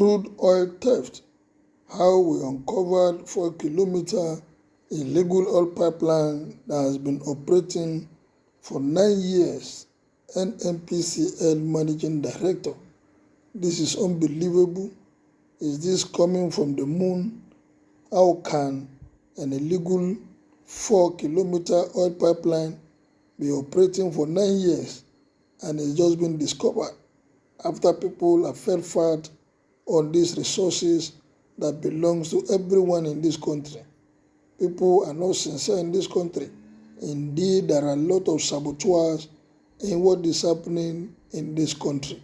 Crude oil theft, how we uncovered 4-kilometer illegal oil pipeline that has been operating for 9 years, Nnpcl Managing Director. This is unbelievable. Is this coming from the moon? How can an illegal 4-kilometer oil pipeline be operating for 9 years and it's just been discovered after people have fed fat on these resources that belongs to everyone in this country? People are not sincere in this country. Indeed, there are a lot of saboteurs in what is happening in this country.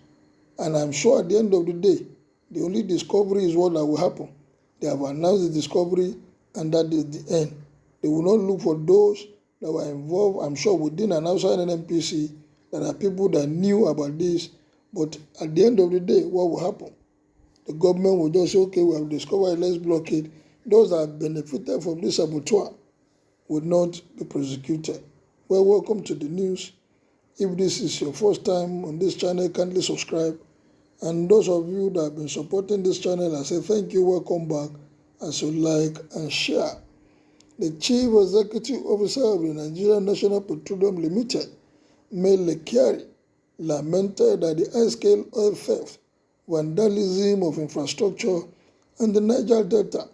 And I'm sure at the end of the day, the only discovery is what will happen. They have announced the discovery, and that is the end. They will not look for those that were involved, I'm sure, within and outside NNPC. There are people that knew about this, but at the end of the day, what will happen? The government will just say, okay, we have discovered, let's block it. Those that have benefited from this saboteur will not be prosecuted. Well, welcome to the news. If this is your first time on this channel, kindly subscribe. And those of you that have been supporting this channel, I say thank you, welcome back, as you like and share. The Chief Executive Officer of the Nigerian National Petroleum Limited, Kyari, lamented that the high-scale oil theft, vandalism of infrastructure, and the Niger Delta,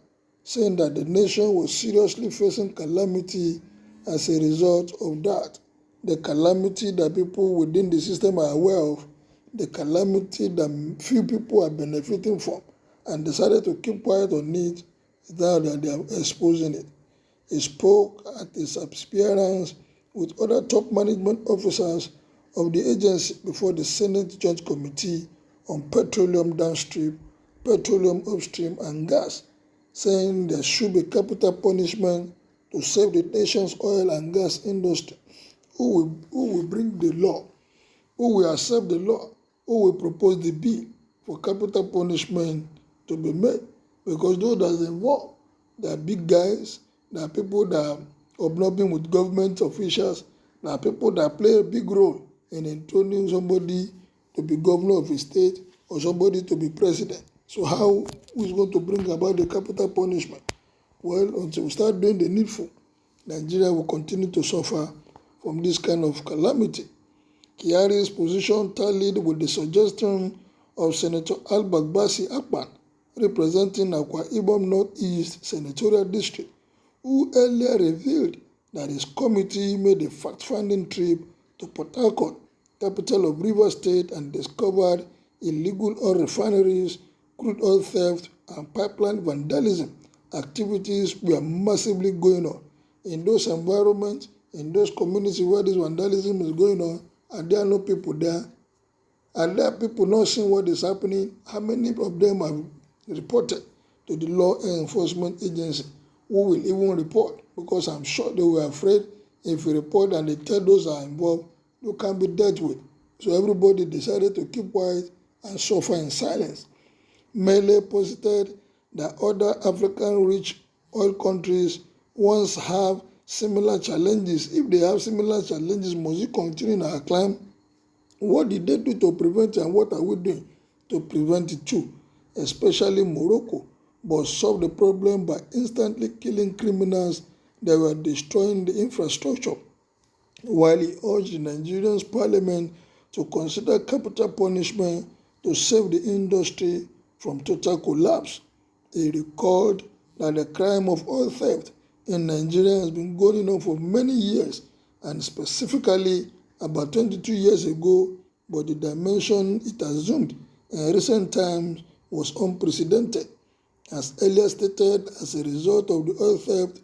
saying that the nation was seriously facing calamity as a result of that. The calamity that people within the system are aware of, the calamity that few people are benefiting from, and decided to keep quiet on it now that they are exposing it. He spoke at his appearance with other top management officers of the agency before the Senate Joint Committee on Petroleum Downstream, Petroleum Upstream and Gas, saying there should be capital punishment to save the nation's oil and gas industry. Who will bring the law? Who will accept the law? Who will propose the bill for capital punishment to be made? Because those that are involved, they are big guys, there are people that are hobnobbing with government officials, there are people that play a big role in enthroning somebody to be governor of a state or somebody to be president. So who is going to bring about the capital punishment? Well, until we start doing the needful, Nigeria will continue to suffer from this kind of calamity. Kyari's position tallied with the suggestion of Senator Al-Bagbasi Akpan, representing Akwa Ibom Northeast Senatorial District, who earlier revealed that his committee made a fact-finding trip to Port Harcourt, capital of Rivers State, and discovered illegal oil refineries, crude oil theft, and pipeline vandalism. Activities were massively going on. In those environments, in those communities where this vandalism is going on, and there are no people there, and there are people not seeing what is happening, how many of them have reported to the law enforcement agency? Who will even report? Because I'm sure they were afraid if you report and they tell those that are involved, you can't be dealt with. So everybody decided to keep quiet and suffer in silence. Mele posited that other African-rich oil countries once have similar challenges. If they have similar challenges, must we continue in our climb? What did they do to prevent it, and what are we doing to prevent it too? Especially Morocco, but solve the problem by instantly killing criminals that were destroying the infrastructure, while he urged the Nigerian parliament to consider capital punishment to save the industry from total collapse. He recalled that the crime of oil theft in Nigeria has been going on for many years, and specifically about 22 years ago, but the dimension it assumed in recent times was unprecedented. As earlier stated, as a result of the oil theft,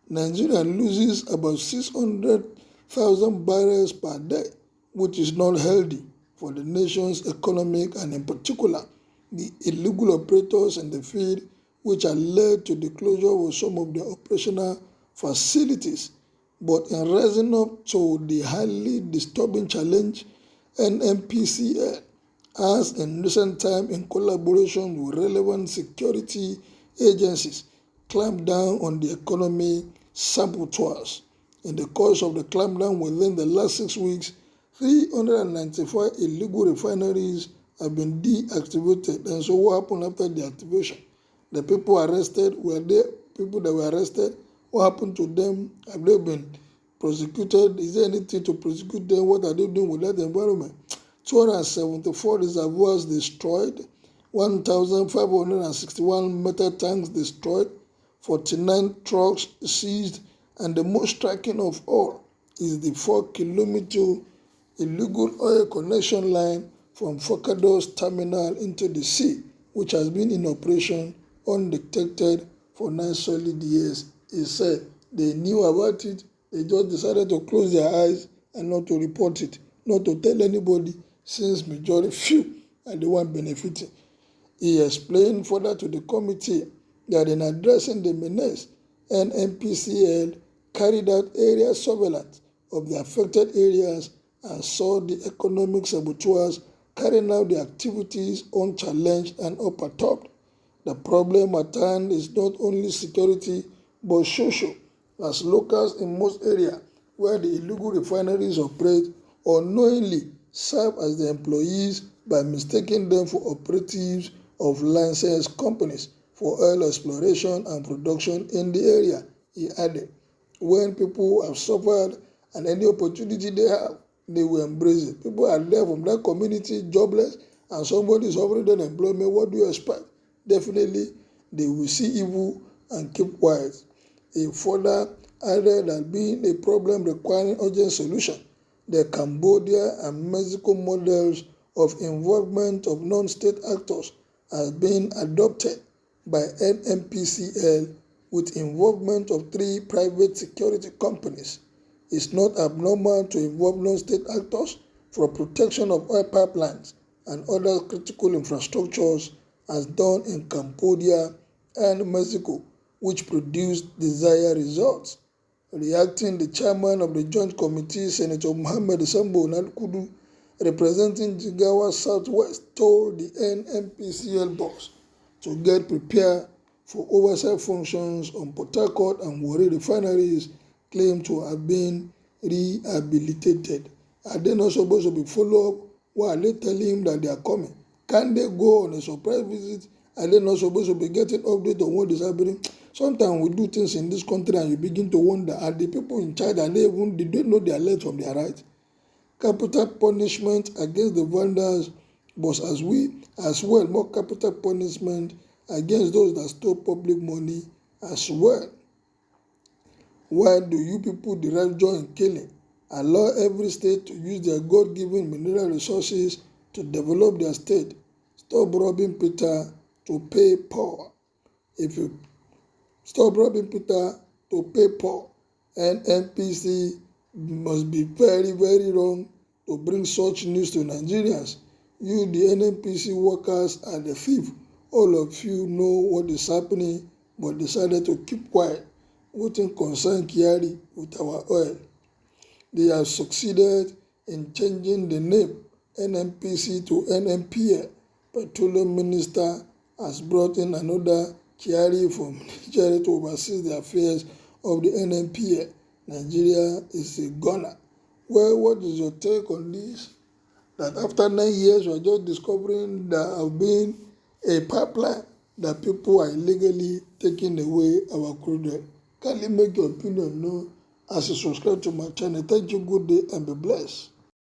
Nigeria loses about 600,000 barrels per day, which is not healthy for the nation's economic and in particular the illegal operators in the field, which are led to the closure of some of their operational facilities. But in rising up to the highly disturbing challenge, Nnpcl has in recent time, in collaboration with relevant security agencies, clamped down on the economic saboteurs. In the course of the clampdown within the last 6 weeks, 395 illegal refineries have been deactivated. And so what happened after the activation? The people arrested, were there people that were arrested? What happened to them? Have they been prosecuted? Is there anything to prosecute them? What are they doing with that environment? 274 reservoirs destroyed, 1,561 metal tanks destroyed, 49 trucks seized, and the most striking of all is the 4-kilometer illegal oil connection line from Forcados terminal into the sea, which has been in operation undetected for 9 solid years. He said they knew about it, they just decided to close their eyes and not to report it, not to tell anybody, since majority few are the one benefiting. He explained further to the committee that in addressing the menace, Nnpcl carried out area surveillance of the affected areas and saw the economic saboteurs carrying out the activities unchallenged and unperturbed. The problem at hand is not only security but social, as locals in most areas where the illegal refineries operate unknowingly serve as the employees by mistaking them for operatives of licensed companies for oil exploration and production in the area, he added. When people have suffered and any opportunity they have, they will embrace it. People are there from that community, jobless, and somebody is offering them employment. What do you expect? Definitely, they will see evil and keep quiet. He further added that being a problem requiring urgent solution, the Cambodia and Mexico models of involvement of non-state actors has been adopted by Nnpcl with involvement of 3 private security companies. It's not abnormal to involve non-state actors for protection of oil pipelines and other critical infrastructures as done in Cambodia and Mexico, which produced desired results. Reacting, the chairman of the Joint Committee, Senator Mohammed Sambo Nalkudu, representing Jigawa Southwest, told the Nnpcl boss to get prepared for oversight functions on Port Harcourt and Warri refineries claimed to have been rehabilitated. Are they not supposed to be followed up? Why are they telling him that they are coming? Can they go on a surprise visit? Are they not supposed to be getting update on what is happening? Sometimes we do things in this country and you begin to wonder, are the people in charge, did they know their left from their right? Capital punishment against the vandals, but as well more capital punishment against those that stole public money as well. Why do you people derive joy in killing? Allow every state to use their God-given mineral resources to develop their state. Stop robbing Peter to pay Paul. If you stop robbing Peter to pay Paul, and NPC must be very, very wrong to bring such news to Nigerians. You, the NNPC workers, are the thief. All of you know what is happening, but decided to keep quiet. What concern Kyari with our oil? They have succeeded in changing the name NNPC to Nnpcl. Petroleum Minister has brought in another Kyari from Nigeria to oversee the affairs of the Nnpcl. Nigeria is a gunner. Well, what is your take on this? That after 9 years, we are just discovering there have been a pipeline that people are illegally taking away our crude oil. Kindly make your opinion known as you subscribe to my channel. Thank you, good day, and be blessed.